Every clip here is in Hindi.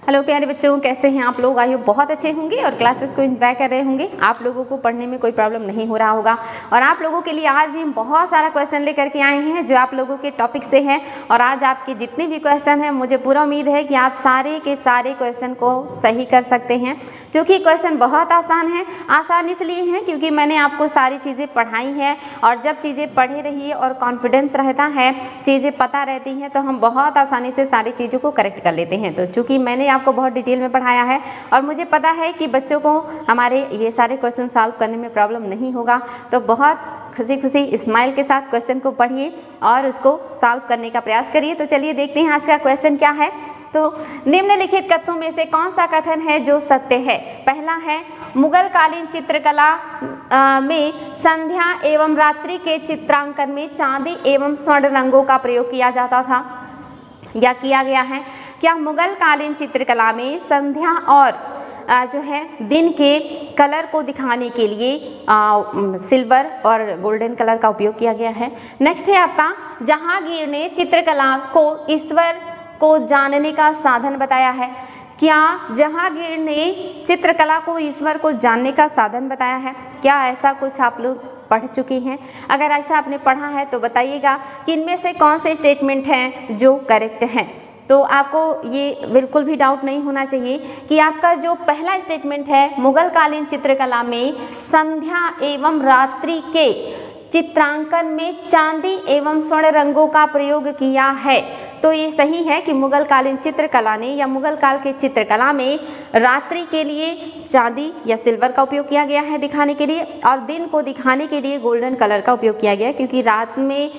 हेलो प्यारे बच्चों, कैसे हैं आप लोग? आई होप बहुत अच्छे होंगे और क्लासेस को एंजॉय कर रहे होंगे। आप लोगों को पढ़ने में कोई प्रॉब्लम नहीं हो रहा होगा। और आप लोगों के लिए आज भी हम बहुत सारा क्वेश्चन लेकर के आए हैं जो आप लोगों के टॉपिक से हैं। और आज आपके जितने भी क्वेश्चन हैं, मुझे पूरा उम्मीद है कि आप सारे के सारे क्वेश्चन को सही कर सकते हैं, क्योंकि क्वेश्चन बहुत आसान है। आसान इसलिए हैं क्योंकि मैंने आपको सारी चीज़ें पढ़ाई हैं, और जब चीज़ें पढ़े रहिए और कॉन्फिडेंस रहता है, चीज़ें पता रहती हैं, तो हम बहुत आसानी से सारी चीज़ों को करेक्ट कर लेते हैं। तो चूँकि मैंने आपको बहुत डिटेल में पढ़ाया है और मुझे पता है कि बच्चों को हमारे ये सारे क्वेश्चन सॉल्व करने में प्रॉब्लम नहीं होगा, तो बहुत खुशी खुशी स्माइल के साथ क्वेश्चन को पढ़िए और उसको सॉल्व करने का प्रयास करिए। तो चलिए देखते हैं आज का क्वेश्चन क्या है। तो निम्नलिखित कथनों में से कौन सा कथन है जो सत्य है? पहला है, मुगल कालीन चित्रकला में संध्या एवं रात्रि के चित्रांकन में चांदी एवं स्वर्ण रंगों का प्रयोग किया जाता था या किया गया है? क्या मुगल कालीन चित्रकला में संध्या और जो है दिन के कलर को दिखाने के लिए सिल्वर और गोल्डन कलर का उपयोग किया गया है? नेक्स्ट है आपका, जहांगीर ने चित्रकला को ईश्वर को जानने का साधन बताया है? क्या जहांगीर ने चित्रकला को ईश्वर को जानने का साधन बताया है? क्या ऐसा कुछ आप लोग पढ़ चुके हैं? अगर ऐसा आपने पढ़ा है तो बताइएगा कि इनमें से कौन से स्टेटमेंट हैं जो करेक्ट हैं। तो आपको ये बिल्कुल भी डाउट नहीं होना चाहिए कि आपका जो पहला स्टेटमेंट है, मुगल कालीन चित्रकला में संध्या एवं रात्रि के चित्रांकन में चांदी एवं स्वर्ण रंगों का प्रयोग किया है, तो ये सही है कि मुगल कालीन चित्रकला ने या मुगल काल के चित्रकला में रात्रि के लिए चांदी या सिल्वर का उपयोग किया गया है दिखाने के लिए, और दिन को दिखाने के लिए गोल्डन कलर का उपयोग किया गया, क्योंकि रात में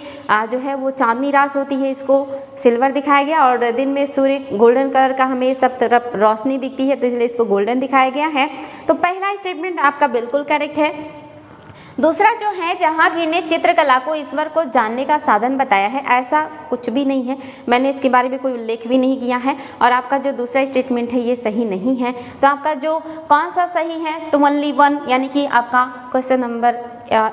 जो है वो चांदनी रात होती है, इसको सिल्वर दिखाया गया, और दिन में सूर्य गोल्डन कलर का हमें सब तरफ रोशनी दिखती है, तो इसलिए इसको गोल्डन दिखाया गया है। तो पहला स्टेटमेंट आपका बिल्कुल करेक्ट है। दूसरा जो है, जहांगीर ने चित्रकला को ईश्वर को जानने का साधन बताया है, ऐसा कुछ भी नहीं है। मैंने इसके बारे में कोई उल्लेख भी नहीं किया है, और आपका जो दूसरा स्टेटमेंट है ये सही नहीं है। तो आपका जो कौन सा सही है, तो ओनली वन, यानी कि आपका क्वेश्चन नंबर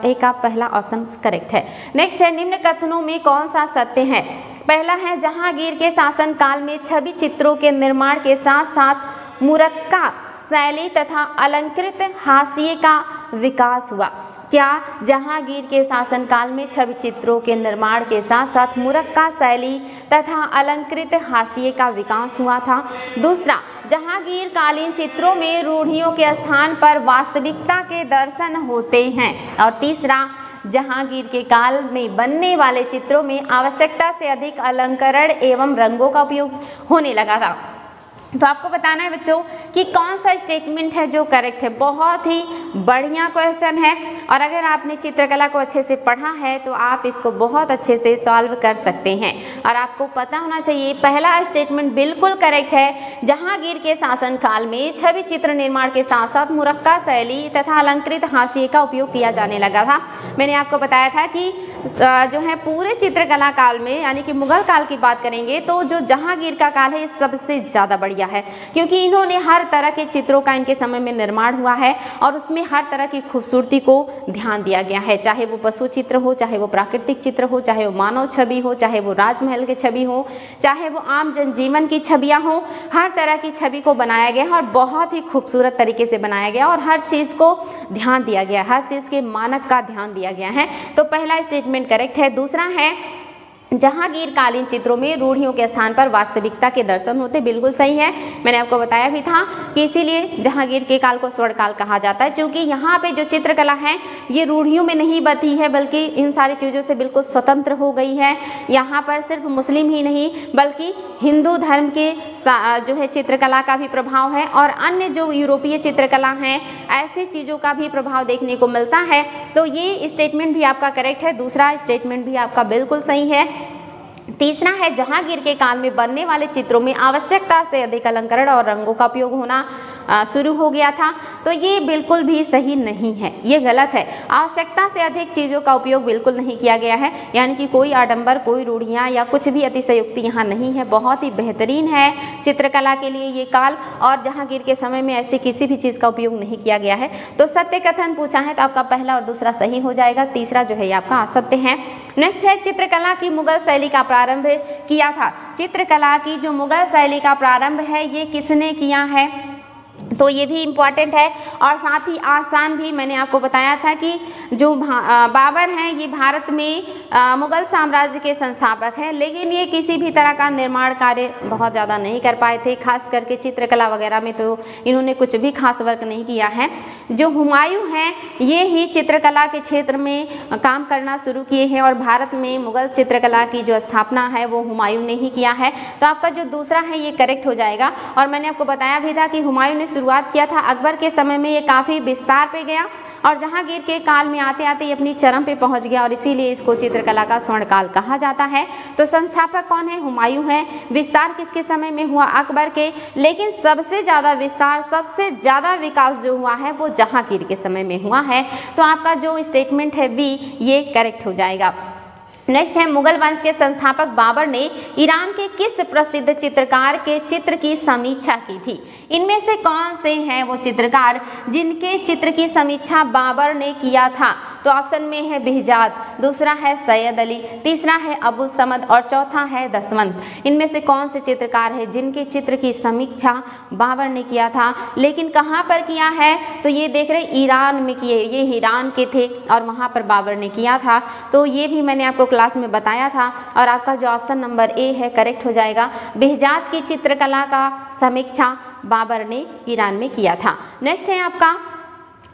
ए का पहला ऑप्शन करेक्ट है। नेक्स्ट है, निम्न कथनों में कौन सा सत्य है? पहला है, जहांगीर के शासनकाल में छवि चित्रों के निर्माण के साथ साथ मुरक्का शैली तथा अलंकृत हाशिए का विकास हुआ? क्या जहांगीर के शासनकाल में छवि चित्रों के निर्माण के साथ साथ मुरक्का शैली तथा अलंकृत हाशिए का विकास हुआ था? दूसरा, जहांगीर कालीन चित्रों में रूढ़ियों के स्थान पर वास्तविकता के दर्शन होते हैं? और तीसरा, जहांगीर के काल में बनने वाले चित्रों में आवश्यकता से अधिक अलंकरण एवं रंगों का उपयोग होने लगा था। तो आपको बताना है बच्चों कि कौन सा स्टेटमेंट है जो करेक्ट है। बहुत ही बढ़िया क्वेश्चन है, और अगर आपने चित्रकला को अच्छे से पढ़ा है तो आप इसको बहुत अच्छे से सॉल्व कर सकते हैं। और आपको पता होना चाहिए, पहला स्टेटमेंट बिल्कुल करेक्ट है। जहांगीर के शासनकाल में छवि चित्र निर्माण के साथ साथ मुरक्का शैली तथा अलंकृत हाशिए का उपयोग किया जाने लगा था। मैंने आपको बताया था कि जो है पूरे चित्रकला काल में, यानी कि मुगल काल की बात करेंगे तो जो जहांगीर का काल है ये सबसे ज़्यादा बढ़िया है, क्योंकि इन्होंने हर तरह के चित्रों का इनके समय में निर्माण हुआ है, और उसमें हर तरह की खूबसूरती को ध्यान दिया गया है। चाहे वो पशु चित्र हो, चाहे वो प्राकृतिक चित्र हो, चाहे वो मानव छवि हो, चाहे वो राजमहल की छवि हो, चाहे वो आम जनजीवन की छवियाँ हो, हर तरह की छवि को बनाया गया और बहुत ही खूबसूरत तरीके से बनाया गया, और हर चीज़ को ध्यान दिया गया, हर चीज़ के मानक का ध्यान दिया गया है। तो पहला स्टेटमेंट करेक्ट है। दूसरा है, जहांगीर कालीन चित्रों में रूढ़ियों के स्थान पर वास्तविकता के दर्शन होते, बिल्कुल सही है। मैंने आपको बताया भी था कि इसीलिए जहांगीर के काल को स्वर्ण काल कहा जाता है, क्योंकि यहाँ पे जो चित्रकला है ये रूढ़ियों में नहीं बधी है, बल्कि इन सारी चीज़ों से बिल्कुल स्वतंत्र हो गई है। यहाँ पर सिर्फ मुस्लिम ही नहीं बल्कि हिंदू धर्म के जो है चित्रकला का भी प्रभाव है, और अन्य जो यूरोपीय चित्रकला हैं ऐसी चीज़ों का भी प्रभाव देखने को मिलता है। तो ये स्टेटमेंट भी आपका करेक्ट है, दूसरा स्टेटमेंट भी आपका बिल्कुल सही है। तीसरा है, जहांगीर के काल में बनने वाले चित्रों में आवश्यकता से अधिक अलंकरण और रंगों का उपयोग होना शुरू हो गया था। तो ये बिल्कुल भी सही नहीं है, ये गलत है। आवश्यकता से अधिक चीज़ों का उपयोग बिल्कुल नहीं किया गया है, यानी कि कोई आडंबर, कोई रूढ़ियाँ या कुछ भी अतिशयोक्ति यहाँ नहीं है। बहुत ही बेहतरीन है चित्रकला के लिए ये काल, और जहांगीर के समय में ऐसे किसी भी चीज़ का उपयोग नहीं किया गया है। तो सत्य कथन पूछा है तो आपका पहला और दूसरा सही हो जाएगा, तीसरा जो है आपका असत्य है। नेक्स्ट है, चित्रकला की मुगल शैली का प्रारंभ प्रारंभ किया था? चित्रकला की जो मुगल शैली का प्रारंभ है ये किसने किया है? तो ये भी इम्पॉर्टेंट है। और साथ ही आसान भी मैंने आपको बताया था कि जो बाबर हैं ये भारत में मुगल साम्राज्य के संस्थापक हैं, लेकिन ये किसी भी तरह का निर्माण कार्य बहुत ज़्यादा नहीं कर पाए थे, खास करके चित्रकला वगैरह में तो इन्होंने कुछ भी खास वर्क नहीं किया है। जो हुमायूं हैं ये ही चित्रकला के क्षेत्र में काम करना शुरू किए हैं और भारत में मुगल चित्रकला की जो स्थापना है वो हुमायूं ने ही किया है। तो आपका जो दूसरा है ये करेक्ट हो जाएगा। और मैंने आपको बताया भी था कि हुमायूं ने शुरुआत किया था, अकबर के समय में ये काफ़ी विस्तार पे गया और जहांगीर के काल में आते आते ये अपनी चरम पे पहुंच गया और इसीलिए इसको चित्रकला का स्वर्णकाल कहा जाता है। तो संस्थापक कौन है? हुमायूं है। विस्तार किसके समय में हुआ? अकबर के। लेकिन सबसे ज़्यादा विस्तार, सबसे ज़्यादा विकास जो हुआ है वो जहांगीर के समय में हुआ है। तो आपका जो स्टेटमेंट है बी ये करेक्ट हो जाएगा। नेक्स्ट है, मुगल वंश के संस्थापक बाबर ने ईरान के किस प्रसिद्ध चित्रकार के चित्र की समीक्षा की थी? इनमें से कौन से हैं वो चित्रकार जिनके चित्र की समीक्षा बाबर ने किया था? तो ऑप्शन में है बेहजाद, दूसरा है सैयद अली, तीसरा है अबुल समद और चौथा है दसवंत। इनमें से कौन से चित्रकार है जिनके चित्र की समीक्षा बाबर ने किया था? लेकिन कहाँ पर किया है? तो ये देख रहे ईरान में किए, ये ईरान के थे और वहाँ पर बाबर ने किया था। तो ये भी मैंने आपको क्लास में बताया था और आपका जो ऑप्शन नंबर ए है करेक्ट हो जाएगा। बेहजाद की चित्रकला का समीक्षा बाबर ने ईरान में किया था। नेक्स्ट है आपका,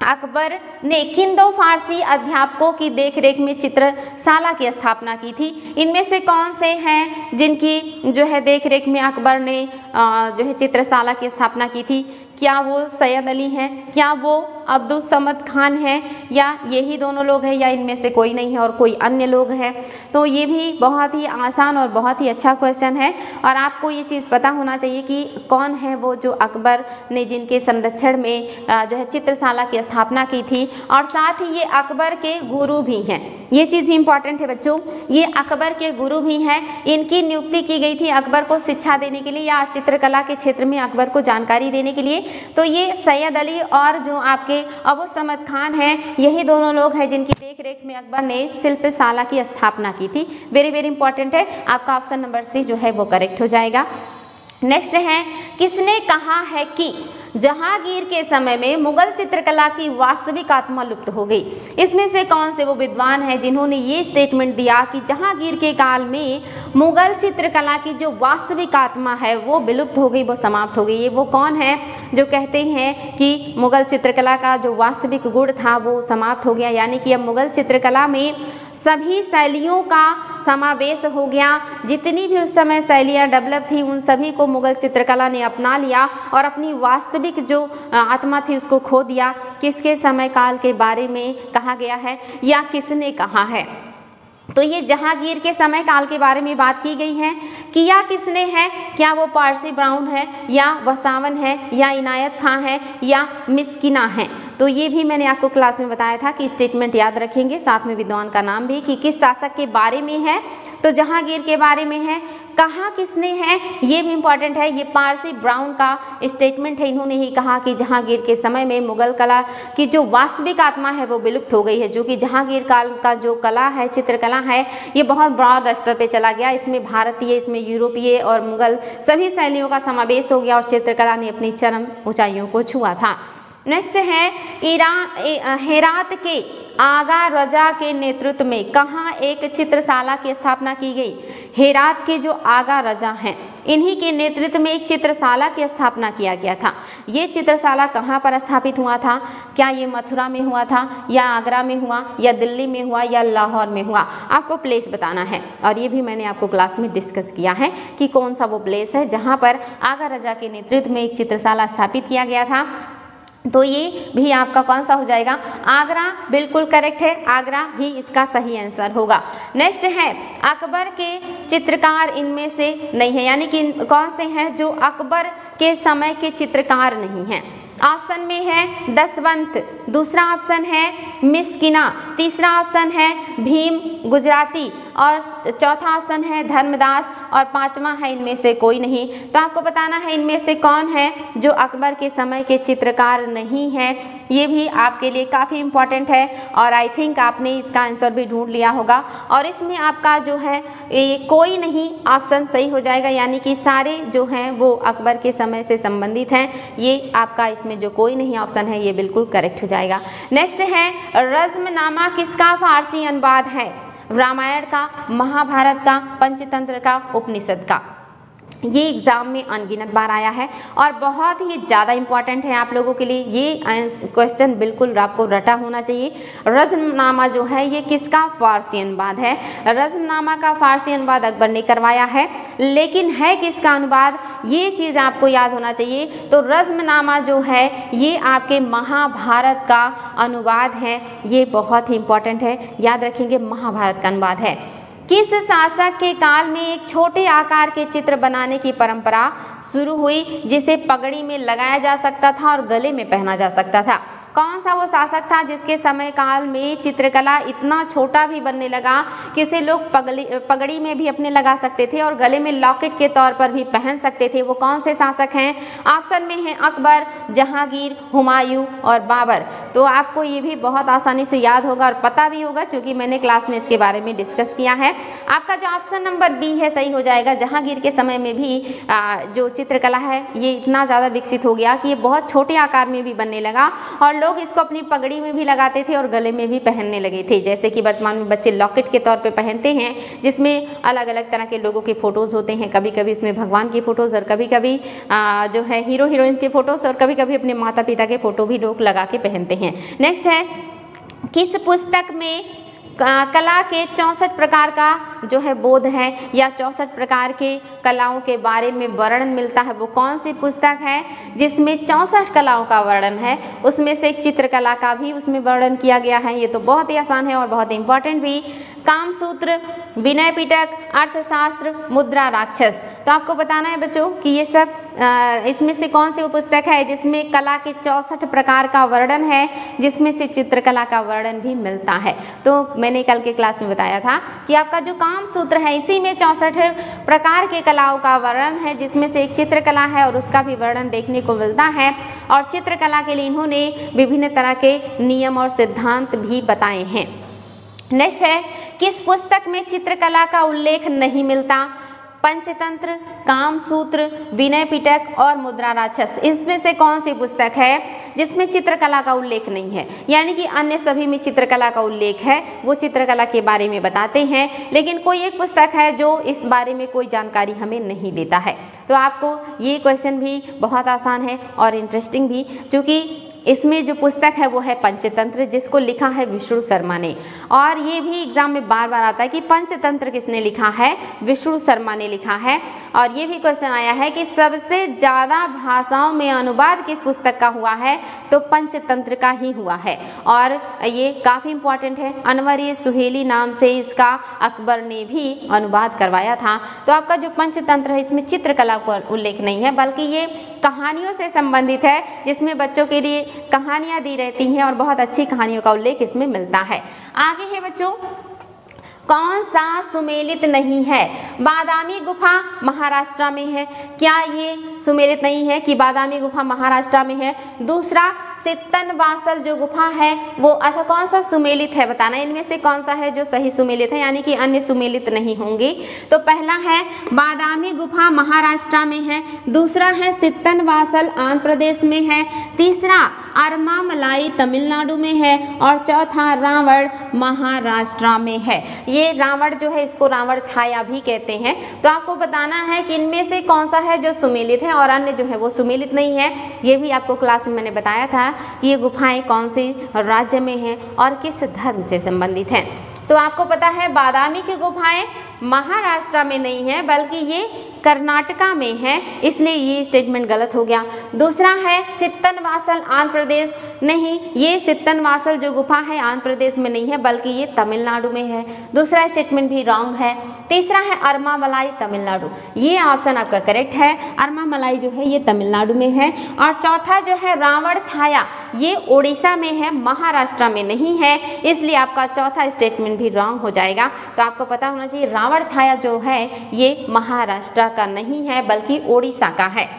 अकबर ने किन दो फारसी अध्यापकों की देखरेख में चित्रशाला की स्थापना की थी? इनमें से कौन से हैं जिनकी जो है देखरेख में अकबर ने जो है चित्रशाला की स्थापना की थी? क्या वो सैयद अली हैं, क्या वो अब्दुल समद खान हैं, या यही दोनों लोग हैं, या इनमें से कोई नहीं है और कोई अन्य लोग हैं? तो ये भी बहुत ही आसान और बहुत ही अच्छा क्वेश्चन है और आपको ये चीज़ पता होना चाहिए कि कौन है वो जो अकबर ने जिनके संरक्षण में जो है चित्रशाला की स्थापना की थी। और साथ ही ये अकबर के गुरु भी हैं, ये चीज़ भी इम्पॉर्टेंट है बच्चों, ये अकबर के गुरु भी हैं। इनकी नियुक्ति की गई थी अकबर को शिक्षा देने के लिए या चित्रकला के क्षेत्र में अकबर को जानकारी देने के लिए। तो ये सैयद अली और जो आपके अबू समद खान हैं, यही दोनों लोग हैं जिनकी देखरेख में अकबर ने शिल्पशाला की स्थापना की थी। वेरी वेरी इंपॉर्टेंट है, आपका ऑप्शन नंबर सी जो है वो करेक्ट हो जाएगा। नेक्स्ट है, किसने कहा है कि जहांगीर के समय में मुगल चित्रकला की वास्तविक आत्मा लुप्त हो गई? इसमें से कौन से वो विद्वान हैं जिन्होंने ये स्टेटमेंट दिया कि जहांगीर के काल में मुगल चित्रकला की जो वास्तविक आत्मा है वो विलुप्त हो गई, वो समाप्त हो गई? ये वो कौन है जो कहते हैं कि मुगल चित्रकला का जो वास्तविक गुण था वो समाप्त हो गया, यानी कि अब मुगल चित्रकला में सभी शैलियों का समावेश हो गया, जितनी भी उस समय शैलियाँ डेवलप थी उन सभी को मुगल चित्रकला ने अपना लिया और अपनी वास्तविक जो आत्मा थी उसको खो दिया। किसके समय काल के बारे में कहा गया है या किसने कहा है? तो ये जहांगीर के समय काल के बारे में बात की गई है। किया किसने है? क्या वो पारसी ब्राउन है या वसावन है या इनायत खां है या मिस्किना है? तो ये भी मैंने आपको क्लास में बताया था कि स्टेटमेंट याद रखेंगे, साथ में विद्वान का नाम भी कि किस शासक के बारे में है। तो जहांगीर के बारे में है। कहा किसने है ये भी इम्पॉर्टेंट है, ये पारसी ब्राउन का स्टेटमेंट है। इन्होंने ही कहा कि जहांगीर के समय में मुगल कला की जो वास्तविक आत्मा है वो विलुप्त हो गई है, जो कि जहांगीर काल का जो कला है, चित्रकला है, ये बहुत ब्रॉड स्तर पे चला गया। इसमें भारतीय, इसमें यूरोपीय और मुगल सभी शैलियों का समावेश हो गया और चित्रकला ने अपनी चरम ऊंचाइयों को छुआ था। नेक्स्ट है, हेरात के आगा रजा के नेतृत्व में कहाँ एक चित्रशाला की स्थापना की गई? हेरात के जो आगा रजा हैं इन्हीं के नेतृत्व में एक चित्रशाला की स्थापना किया गया था। ये चित्रशाला कहाँ पर स्थापित हुआ था? क्या ये मथुरा में हुआ था या आगरा में हुआ या दिल्ली में हुआ या लाहौर में हुआ? आपको प्लेस बताना है और ये भी मैंने आपको क्लास में डिस्कस किया है कि कौन सा वो प्लेस है जहाँ पर आगा रजा के नेतृत्व में एक चित्रशाला स्थापित किया गया था। तो ये भी आपका कौन सा हो जाएगा? आगरा बिल्कुल करेक्ट है, आगरा ही इसका सही आंसर होगा। नेक्स्ट है, अकबर के चित्रकार इनमें से नहीं है, यानी कि कौन से हैं जो अकबर के समय के चित्रकार नहीं हैं? ऑप्शन में है दसवंत, दूसरा ऑप्शन है मिस्किना, तीसरा ऑप्शन है भीम गुजराती, और चौथा ऑप्शन है धर्मदास और पांचवा है इनमें से कोई नहीं। तो आपको बताना है इनमें से कौन है जो अकबर के समय के चित्रकार नहीं है। ये भी आपके लिए काफ़ी इम्पॉर्टेंट है और आई थिंक आपने इसका आंसर भी ढूंढ लिया होगा। और इसमें आपका जो है ये कोई नहीं ऑप्शन सही हो जाएगा, यानी कि सारे जो हैं वो अकबर के समय से संबंधित हैं। ये आपका इसमें जो कोई नहीं ऑप्शन है ये बिल्कुल करेक्ट हो जाएगा। नेक्स्ट है रज़्मनामा किसका फारसी अनुवाद है? रामायण का, महाभारत का, पंचतंत्र का, उपनिषद का। ये एग्ज़ाम में अनगिनत बार आया है और बहुत ही ज़्यादा इम्पॉर्टेंट है आप लोगों के लिए। ये क्वेश्चन बिल्कुल आपको रटा होना चाहिए। रज़्मनामा जो है ये किसका फारसी अनुवाद है? रज़्मनामा का फारसी अनुवाद अकबर ने करवाया है, लेकिन है किसका अनुवाद ये चीज़ आपको याद होना चाहिए। तो रज़्मनामा जो है ये आपके महाभारत का अनुवाद है। ये बहुत ही इम्पॉर्टेंट है, याद रखेंगे महाभारत का अनुवाद है। किस शासक के काल में एक छोटे आकार के चित्र बनाने की परंपरा शुरू हुई जिसे पगड़ी में लगाया जा सकता था और गले में पहना जा सकता था? कौन सा वो शासक था जिसके समय काल में चित्रकला इतना छोटा भी बनने लगा कि उसे लोग पगड़ी में भी अपने लगा सकते थे और गले में लॉकेट के तौर पर भी पहन सकते थे? वो कौन से शासक हैं? ऑप्शन में है अकबर, जहांगीर, हुमायूं और बाबर। तो आपको ये भी बहुत आसानी से याद होगा और पता भी होगा क्योंकि मैंने क्लास में इसके बारे में डिस्कस किया है। आपका जो ऑप्शन नंबर बी है सही हो जाएगा। जहांगीर के समय में भी जो चित्रकला है ये इतना ज़्यादा विकसित हो गया कि ये बहुत छोटे आकार में भी बनने लगा और लोग इसको अपनी पगड़ी में भी लगाते थे और गले में भी पहनने लगे थे। जैसे कि वर्तमान में बच्चे लॉकेट के तौर पे पहनते हैं जिसमें अलग अलग तरह के लोगों के फ़ोटोज़ होते हैं। कभी कभी इसमें भगवान की फ़ोटोज़ और कभी कभी जो है हीरो हीरोइन के फ़ोटोज़ और कभी कभी अपने माता पिता के फ़ोटो भी लोग लगा के पहनते हैं। नेक्स्ट है किस पुस्तक में कला के 64 प्रकार का जो है बोध है या 64 प्रकार के कलाओं के बारे में वर्णन मिलता है? वो कौन सी पुस्तक है जिसमें 64 कलाओं का वर्णन है? उसमें से एक चित्रकला का भी उसमें वर्णन किया गया है। ये तो बहुत ही आसान है और बहुत ही इंपॉर्टेंट भी। कामसूत्र, विनय पिटक, अर्थशास्त्र, मुद्रा राक्षस। तो आपको बताना है बच्चों कि ये सब इसमें से कौन सी पुस्तक है जिसमें कला के 64 प्रकार का वर्णन है, जिसमें से चित्रकला का वर्णन भी मिलता है। तो मैंने कल के क्लास में बताया था कि आपका जो कामसूत्र है इसी में 64 प्रकार के कलाओं का वर्णन है, जिसमें से एक चित्रकला है और उसका भी वर्णन देखने को मिलता है। और चित्रकला के लिए इन्होंने विभिन्न तरह के नियम और सिद्धांत भी बताए हैं। नेक्स्ट है किस पुस्तक में चित्रकला का उल्लेख नहीं मिलता? पंचतंत्र, कामसूत्र, विनय पिटक और मुद्रा राक्षस। इसमें से कौन सी पुस्तक है जिसमें चित्रकला का उल्लेख नहीं है? यानी कि अन्य सभी में चित्रकला का उल्लेख है, वो चित्रकला के बारे में बताते हैं, लेकिन कोई एक पुस्तक है जो इस बारे में कोई जानकारी हमें नहीं देता है। तो आपको ये क्वेश्चन भी बहुत आसान है और इंटरेस्टिंग भी, क्योंकि इसमें जो पुस्तक है वो है पंचतंत्र, जिसको लिखा है विष्णु शर्मा ने। और ये भी एग्जाम में बार बार आता है कि पंचतंत्र किसने लिखा है? विष्णु शर्मा ने लिखा है। और ये भी क्वेश्चन आया है कि सबसे ज़्यादा भाषाओं में अनुवाद किस पुस्तक का हुआ है? तो पंचतंत्र का ही हुआ है और ये काफ़ी इंपॉर्टेंट है। अनवर-ए-सुहेली नाम से इसका अकबर ने भी अनुवाद करवाया था। तो आपका जो पंचतंत्र है इसमें चित्रकला का उल्लेख नहीं है, बल्कि ये कहानियों से संबंधित है, जिसमें बच्चों के लिए कहानियाँ दी रहती हैं और बहुत अच्छी कहानियों का उल्लेख इसमें मिलता है। आगे है बच्चों, कौन सा सुमेलित नहीं है? बादामी गुफा महाराष्ट्र में है। क्या ये सुमेलित नहीं है कि बादामी गुफा महाराष्ट्र में है? दूसरा, सित्तनवासल जो गुफा है वो, अच्छा कौन सा सुमेलित है बताना। इनमें से कौन सा है जो सही सुमेलित है, यानी कि अन्य सुमेलित नहीं होंगे। तो पहला है बादामी गुफा महाराष्ट्र में है, दूसरा है सित्तनवासल आंध्र प्रदेश में है, तीसरा अरमामलाई तमिलनाडु में है और चौथा रावण महाराष्ट्र में है। ये रावण जो है इसको रावण छाया भी कहते हैं। तो आपको बताना है कि इनमें से कौन सा है जो सुमेलित है और अन्य जो है वो सुमेलित नहीं है। ये भी आपको क्लास में मैंने बताया था कि ये गुफाएं कौन सी राज्य में हैं और किस धर्म से संबंधित हैं। तो आपको पता है बादामी की गुफाएं महाराष्ट्र में नहीं है, बल्कि ये कर्नाटका में है, इसलिए ये स्टेटमेंट गलत हो गया। दूसरा है सित्तनवासल आंध्र प्रदेश, नहीं, ये सित्तनवासल जो गुफा है आंध्र प्रदेश में नहीं है बल्कि ये तमिलनाडु में है, दूसरा स्टेटमेंट भी रॉन्ग है। तीसरा है अरमामलाई तमिलनाडु, ये ऑप्शन आपका करेक्ट है, अरमामलाई जो है ये तमिलनाडु में है। और चौथा जो है रावण छाया, ये उड़ीसा में है, महाराष्ट्र में नहीं है, इसलिए आपका चौथा स्टेटमेंट भी रॉन्ग हो जाएगा। तो आपको पता होना चाहिए रावण छाया जो है ये महाराष्ट्र का नहीं है बल्कि उड़ीसा का है।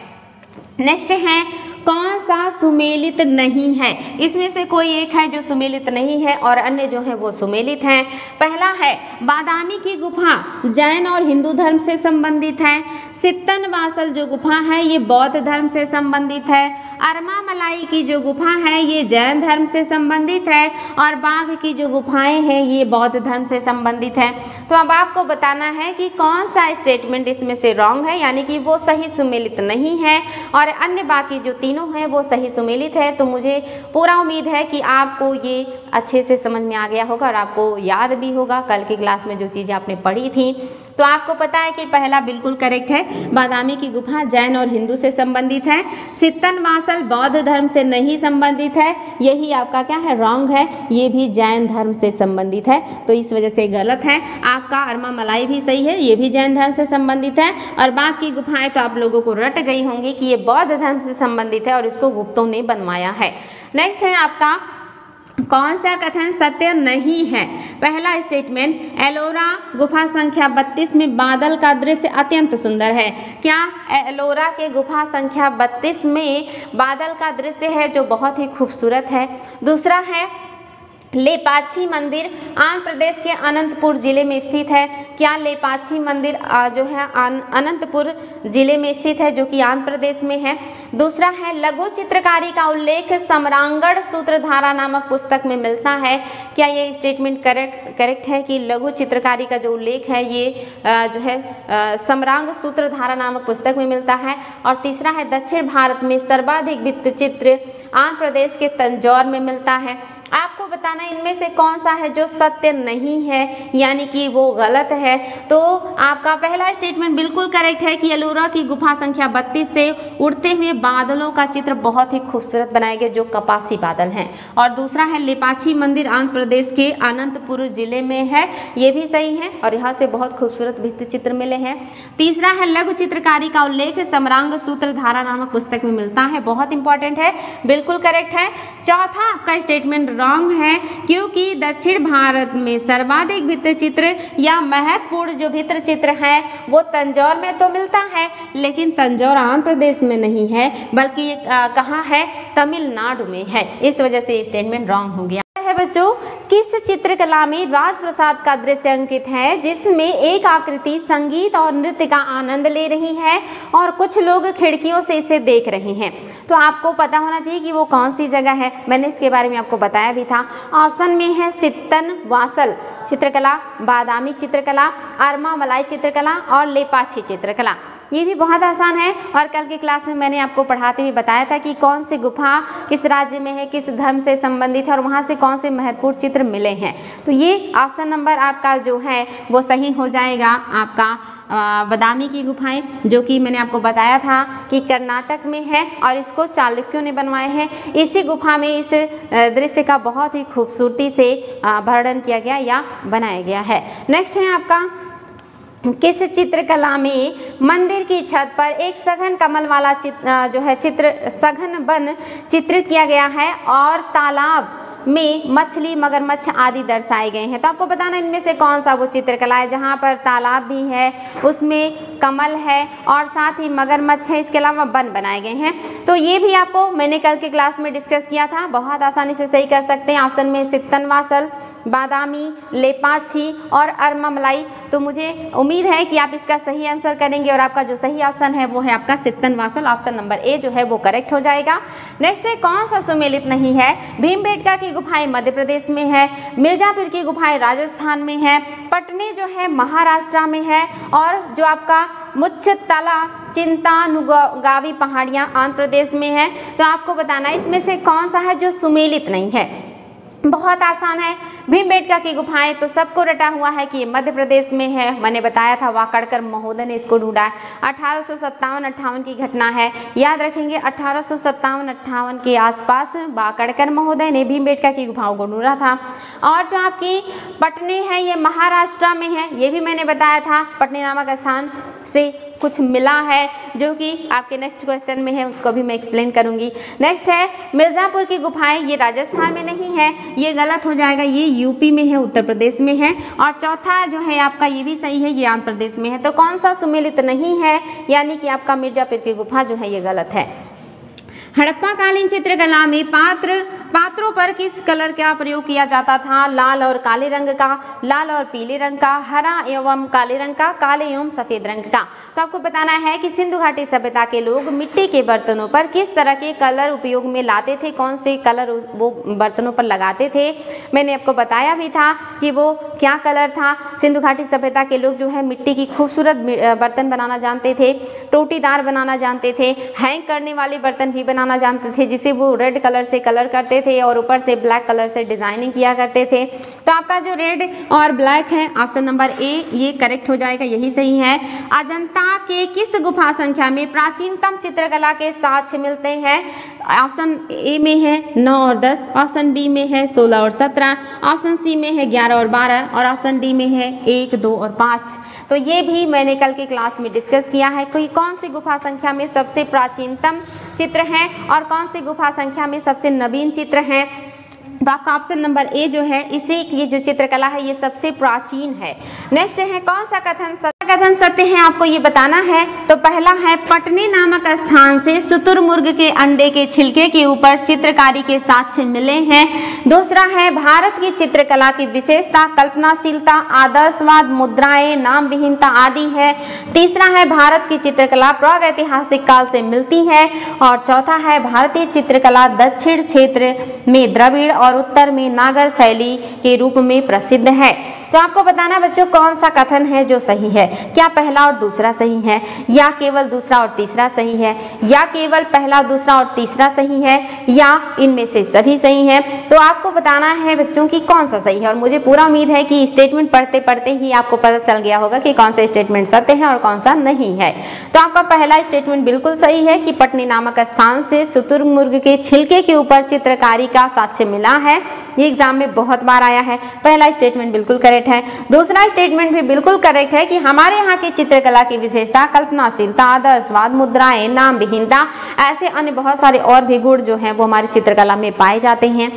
नेक्स्ट है कौन सा सुमेलित नहीं है, इसमें से कोई एक है जो सुमेलित नहीं है और अन्य जो है वो सुमेलित हैं। पहला है बादामी की गुफा जैन और हिंदू धर्म से संबंधित है, सित्तनवासल जो गुफा है ये बौद्ध धर्म से संबंधित है, अरमामलाई की जो गुफा है ये जैन धर्म से संबंधित है और बाघ की जो गुफाएं हैं ये बौद्ध धर्म से संबंधित है। तो अब आपको बताना है कि कौन सा स्टेटमेंट इसमें से रॉन्ग है, यानी कि वो सही सुमेलित नहीं है और अन्य बाकी जो तीनों हैं वो सही सुमेलित है। तो मुझे पूरा उम्मीद है कि आपको ये अच्छे से समझ में आ गया होगा और आपको याद भी होगा कल की क्लास में जो चीज़ें आपने पढ़ी थी। तो आपको पता है कि पहला बिल्कुल करेक्ट है, बादामी की गुफा जैन और हिंदू से संबंधित है, सित्तनवासल बौद्ध धर्म से नहीं संबंधित है, यही आपका क्या है रॉन्ग है, ये भी जैन धर्म से संबंधित है, तो इस वजह से गलत है। आपका अरमामलाई भी सही है, ये भी जैन धर्म से संबंधित है और बाघ की गुफाएं तो आप लोगों को रट गई होंगी कि ये बौद्ध धर्म से संबंधित है और इसको गुप्तों ने बनवाया है। नेक्स्ट है आपका कौन सा कथन सत्य नहीं है। पहला स्टेटमेंट एलोरा गुफा संख्या 32 में बादल का दृश्य अत्यंत सुंदर है, क्या एलोरा के गुफा संख्या 32 में बादल का दृश्य है जो बहुत ही खूबसूरत है। दूसरा है लेपाक्षी मंदिर आंध्र प्रदेश के अनंतपुर जिले में स्थित है, क्या लेपाक्षी मंदिर जो है अनंतपुर जिले में स्थित है जो कि आंध्र प्रदेश में है। दूसरा है लघु चित्रकारी का उल्लेख सम्रांगण सूत्रधारा नामक पुस्तक में मिलता है, क्या ये स्टेटमेंट करेक्ट है कि लघु चित्रकारी का जो उल्लेख है ये जो है सम्रांग सूत्रधारा नामक पुस्तक में मिलता है। और तीसरा है दक्षिण भारत में सर्वाधिक भित्ति चित्र आंध्र प्रदेश के तंजौर में मिलता है। आपको बताना इनमें से कौन सा है जो सत्य नहीं है, यानी कि वो गलत है। तो आपका पहला स्टेटमेंट बिल्कुल करेक्ट है कि एलोरा की गुफा संख्या 32 से उड़ते हुए बादलों का चित्र बहुत ही खूबसूरत बनाए गए जो कपासी बादल हैं। और दूसरा है लेपाक्षी मंदिर आंध्र प्रदेश के अनंतपुर जिले में है, ये भी सही है और यहाँ से बहुत खूबसूरत भित्ति चित्र मिले हैं। तीसरा है लघु चित्रकारी का उल्लेख सम्रांग सूत्रधारा नामक पुस्तक में मिलता है, बहुत इंपॉर्टेंट है, बिल्कुल करेक्ट है। चौथा आपका स्टेटमेंट रॉन्ग है क्योंकि दक्षिण भारत में सर्वाधिक भित्ति चित्र या महत्वपूर्ण जो भित्ति चित्र है वो तंजौर में तो मिलता है, लेकिन तंजौर आंध्र प्रदेश में नहीं है बल्कि कहाँ है, तमिलनाडु में है, इस वजह से स्टेटमेंट रॉन्ग हो गया है। बच्चों किस चित्रकला में राजप्रसाद का दृश्य अंकित है जिसमें एक आकृति संगीत और नृत्य का आनंद ले रही है और कुछ लोग खिड़कियों से इसे देख रहे हैं। तो आपको पता होना चाहिए कि वो कौन सी जगह है, मैंने इसके बारे में आपको बताया भी था। ऑप्शन में है सित्तनवासल चित्रकला, बादामी चित्रकला, अरमामलाई चित्रकला और लेपाक्षी चित्रकला। ये भी बहुत आसान है और कल की क्लास में मैंने आपको पढ़ाते हुए बताया था कि कौन सी गुफा किस राज्य में है, किस धर्म से संबंधित है और वहाँ से कौन से महत्वपूर्ण चित्र मिले हैं। तो ये ऑप्शन नंबर आपका जो है वो सही हो जाएगा। आपका बादामी की गुफाएं जो कि मैंने आपको बताया था कि कर्नाटक में है और इसको चालुक्यों ने बनवाए हैं। इसी गुफा में इस दृश्य का बहुत ही खूबसूरती से वर्णन किया गया या बनाया गया है। नेक्स्ट है आपका किस चित्रकला में मंदिर की छत पर एक सघन कमल वाला सघन वन चित्रित किया गया है और तालाब में मछली मगरमच्छ आदि दर्शाए गए हैं। तो आपको बताना इनमें से कौन सा वो चित्रकला है जहाँ पर तालाब भी है, उसमें कमल है और साथ ही मगरमच्छ है, इसके अलावा वन बनाए गए हैं। तो ये भी आपको मैंने कल की क्लास में डिस्कस किया था, बहुत आसानी से सही कर सकते हैं। ऑप्शन में सित्तनवासल, बादामी, लेपाक्षी और अरमामलाई। तो मुझे उम्मीद है कि आप इसका सही आंसर करेंगे और आपका जो सही ऑप्शन है वो है आपका सित्तनवासल, ऑप्शन नंबर ए जो है वो करेक्ट हो जाएगा। नेक्स्ट है कौन सा सुमेलित नहीं है। भीमबेटका की गुफाएं मध्य प्रदेश में है, मिर्जापुर की गुफाएं राजस्थान में है, पटने जो है महाराष्ट्र में है और जो आपका मुच्छतला चिंतानुगावी पहाड़ियाँ आंध्र प्रदेश में है। तो आपको बताना इसमें से कौन सा है जो सुमेलित नहीं है। बहुत आसान है, भीमबेटका की गुफाएं तो सबको रटा हुआ है कि ये मध्य प्रदेश में है। मैंने बताया था वाकड़कर महोदय ने इसको ढूंढा है। 1857-58 की घटना है, याद रखेंगे 1857-58 के आसपास वाकड़कर महोदय ने भीमबेटका की गुफाओं को ढूंढा था। और जो आपकी पटने है ये महाराष्ट्र में है, ये भी मैंने बताया था, पटने नामक स्थान से कुछ मिला है जो कि आपके नेक्स्ट क्वेश्चन में है, उसको भी मैं एक्सप्लेन करूंगी। नेक्स्ट है मिर्ज़ापुर की गुफाएं, ये राजस्थान में नहीं है, ये गलत हो जाएगा, ये यूपी में है, उत्तर प्रदेश में है। और चौथा जो है आपका ये भी सही है, ये आंध्र प्रदेश में है। तो कौन सा सुमेलित नहीं है, यानी कि आपका मिर्ज़ापुर की गुफा जो है ये गलत है। हड़प्पा कालीन चित्रकला में पात्रों पर किस कलर का प्रयोग किया जाता था? लाल और काले रंग का, लाल और पीले रंग का, हरा एवं काले रंग का, काले एवं सफेद रंग का। तो आपको बताना है कि सिंधु घाटी सभ्यता के लोग मिट्टी के बर्तनों पर किस तरह के कलर उपयोग में लाते थे, कौन से कलर वो बर्तनों पर लगाते थे। मैंने आपको बताया भी था कि वो क्या कलर था। सिंधु घाटी सभ्यता के लोग जो है मिट्टी की खूबसूरत बर्तन बनाना जानते थे, टोटीदार बनाना जानते थे, हैंग करने वाले बर्तन भी बनाना जानते थे, जिसे वो रेड कलर से कलर करते थे और ऊपर से ब्लैक कलर से डिजाइनिंग किया करते थे। तो आपका जो रेड और ब्लैक है ऑप्शन नंबर ए ये करेक्ट हो जाएगा, यही सही है। अजंता के किस गुफा संख्या में प्राचीनतम चित्रकला के साक्ष्य मिलते हैं? ऑप्शन ए में है 9 और 10, ऑप्शन बी में है 16 और 17, ऑप्शन सी में है 11 और 12 और ऑप्शन डी में है 1, 2 और 5। तो ये भी मैंने कल की क्लास में डिस्कस किया है कि कौन सी गुफा संख्या में सबसे प्राचीनतम चित्र हैं और कौन सी गुफा संख्या में सबसे नवीन चित्र हैं। तो आपका ऑप्शन नंबर ए जो है इसी की जो चित्रकला है ये सबसे प्राचीन है। नेक्स्ट है कौन सा कथन सत्य है, आपको ये बताना है। तो पहला है पटने नामक स्थान से शुतुरमुर्ग के अंडे के छिलके के ऊपर चित्रकारी के साक्ष्य मिले हैं। दूसरा है भारत की चित्रकला की विशेषता कल्पनाशीलता, आदर्शवाद, मुद्राएं, नाम विहीनता आदि है। तीसरा है भारत की चित्रकला प्रागैतिहासिक काल से मिलती है। और चौथा है भारतीय चित्रकला दक्षिण क्षेत्र में द्रविड़ और उत्तर में नागर शैली के रूप में प्रसिद्ध है। तो आपको बताना बच्चों कौन सा कथन है जो सही है। क्या पहला और दूसरा सही है, या केवल दूसरा और तीसरा सही है, या केवल पहला, दूसरा और तीसरा सही है, या इनमें से सभी सही है। तो आपको बताना है बच्चों कि कौन सा सही है। और मुझे पूरा उम्मीद है कि स्टेटमेंट पढ़ते पढ़ते ही आपको पता चल गया होगा कि कौन सा स्टेटमेंट सत्य है और कौन सा नहीं है। तो आपका पहला स्टेटमेंट बिल्कुल सही है कि पटने नामक स्थान से शुतुरमुर्ग के छिलके के ऊपर चित्रकारी का साक्ष्य मिला है। ये एग्जाम में बहुत बार आया है। पहला स्टेटमेंट बिल्कुल करेक्ट है। दूसरा स्टेटमेंट भी बिल्कुल करेक्ट है कि हमारे यहाँ की चित्रकला की विशेषता कल्पनाशीलता, आदर्शवाद, मुद्राएं, नाम विहीनता, ऐसे अन्य बहुत सारे और भी गुण जो हैं वो हमारी चित्रकला में पाए जाते हैं।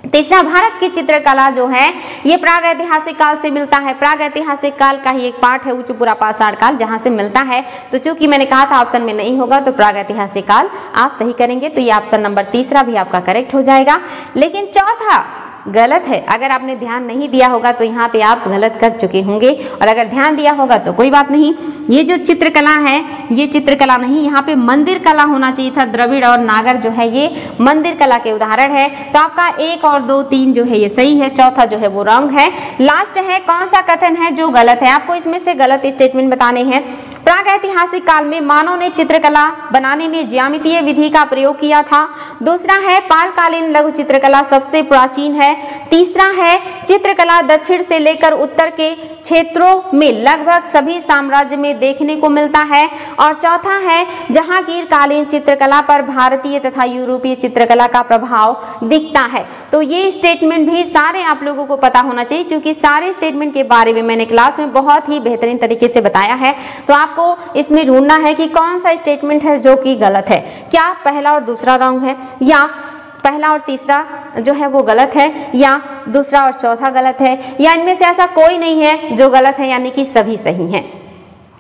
तीसरा भारत की चित्रकला जो है ये प्रागैतिहासिक काल से मिलता है। प्रागैतिहासिक काल का ही एक पार्ट है उच्चपुरा पाषाण काल, जहां से मिलता है। तो चूंकि मैंने कहा था ऑप्शन में नहीं होगा तो प्रागैतिहासिक काल आप सही करेंगे। तो ये ऑप्शन नंबर तीसरा भी आपका करेक्ट हो जाएगा। लेकिन चौथा गलत है। अगर आपने ध्यान नहीं दिया होगा तो यहाँ पे आप गलत कर चुके होंगे, और अगर ध्यान दिया होगा तो कोई बात नहीं। ये जो चित्रकला है ये चित्रकला नहीं, यहाँ पे मंदिर कला होना चाहिए था। द्रविड़ और नागर जो है ये मंदिर कला के उदाहरण है। तो आपका 1 और 2, 3 जो है ये सही है, चौथा जो है वो रॉन्ग है। लास्ट है कौन सा कथन है जो गलत है। आपको इसमें से गलत स्टेटमेंट बताने हैं। प्रागैतिहासिक काल में मानव ने चित्रकला बनाने में ज्यामितीय विधि का प्रयोग किया था। दूसरा है पालकालीन लघु चित्रकला सबसे प्राचीन है। तीसरा है चित्रकला दक्षिण से लेकर उत्तर के क्षेत्रों में लगभग सभी साम्राज्य में देखने को मिलता है। और चौथा है जहांगीर कालीन चित्रकला पर भारतीय तथा यूरोपीय चित्रकला का प्रभाव दिखता है। तो ये स्टेटमेंट भी सारे आप लोगों को पता होना चाहिए, क्योंकि सारे स्टेटमेंट के बारे में मैंने क्लास में बहुत ही बेहतरीन तरीके से बताया है। तो आपको इसमें ढूंढना है कि कौन सा स्टेटमेंट है जो कि गलत है। क्या पहला और दूसरा रॉन्ग है, या पहला और तीसरा जो है वो गलत है, या दूसरा और चौथा गलत है, या इनमें से ऐसा कोई नहीं है जो गलत है, यानी कि सभी सही हैं।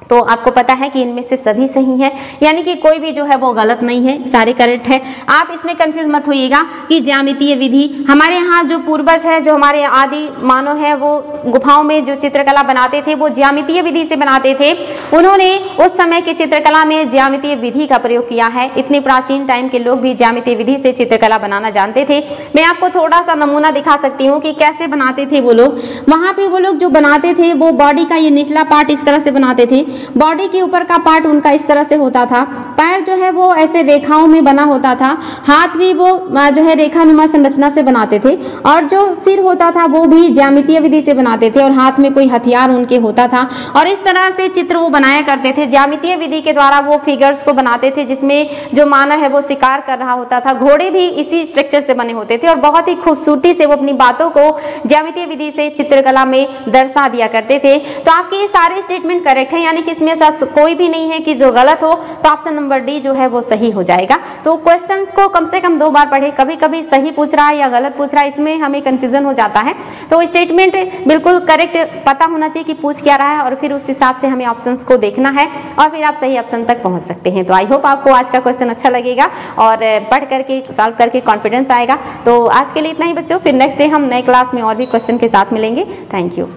तो आपको पता है कि इनमें से सभी सही हैं, यानी कि कोई भी जो है वो गलत नहीं है, सारे करेक्ट है। आप इसमें कंफ्यूज मत होइएगा कि ज्यामितीय विधि, हमारे यहाँ जो पूर्वज है, जो हमारे आदि मानव है, वो गुफाओं में जो चित्रकला बनाते थे वो ज्यामितीय विधि से बनाते थे। उन्होंने उस समय की चित्रकला में ज्यामितीय विधि का प्रयोग किया है। इतने प्राचीन टाइम के लोग भी ज्यामितीय विधि से चित्रकला बनाना जानते थे। मैं आपको थोड़ा सा नमूना दिखा सकती हूँ कि कैसे बनाते थे वो लोग। वहाँ पे वो लोग जो बनाते थे वो बॉडी का ये निचला पार्ट इस तरह से बनाते थे, बॉडी के ऊपर का पार्ट उनका इस तरह से होता था, पैर जो है वो ऐसे रेखाओं में बना होता था, हाथ भी वो जो है रेखानुमा संरचना से बनाते थे, और जो सिर होता था वो भी ज्यामितीय विधि से बनाते थे और हाथ में कोई हथियार उनके होता था, और इस तरह से चित्र वो बनाया करते थे। ज्यामितीय विधि के द्वारा वो फिगर्स को बनाते थे जिसमें जो मानव है वो शिकार कर रहा होता था। घोड़े भी इसी स्ट्रक्चर से बने होते थे और बहुत ही खूबसूरती से वो अपनी बातों को ज्यामितीय विधि से चित्रकला में दर्शा दिया करते थे। तो आपके ये सारे स्टेटमेंट करेक्ट है, यानी कि इसमें ऐसा कोई भी नहीं है कि जो गलत हो, तो ऑप्शन नंबर डी जो है वो सही हो जाएगा। तो क्वेश्चंस को कम से कम 2 बार पढ़े, कभी कभी सही पूछ रहा है या गलत पूछ रहा है, इसमें हमें कंफ्यूजन हो जाता है। तो स्टेटमेंट बिल्कुल करेक्ट पता होना चाहिए कि पूछ क्या रहा है, और फिर उस हिसाब से हमें ऑप्शंस को देखना है और फिर आप सही ऑप्शन तक पहुंच सकते हैं। तो आई होप आपको आज का क्वेश्चन अच्छा लगेगा और पढ़ करके सॉल्व करके कॉन्फिडेंस आएगा। तो आज के लिए इतना ही बच्चों, फिर नेक्स्ट डे हम नए क्लास में और भी क्वेश्चन के साथ मिलेंगे। Thank you.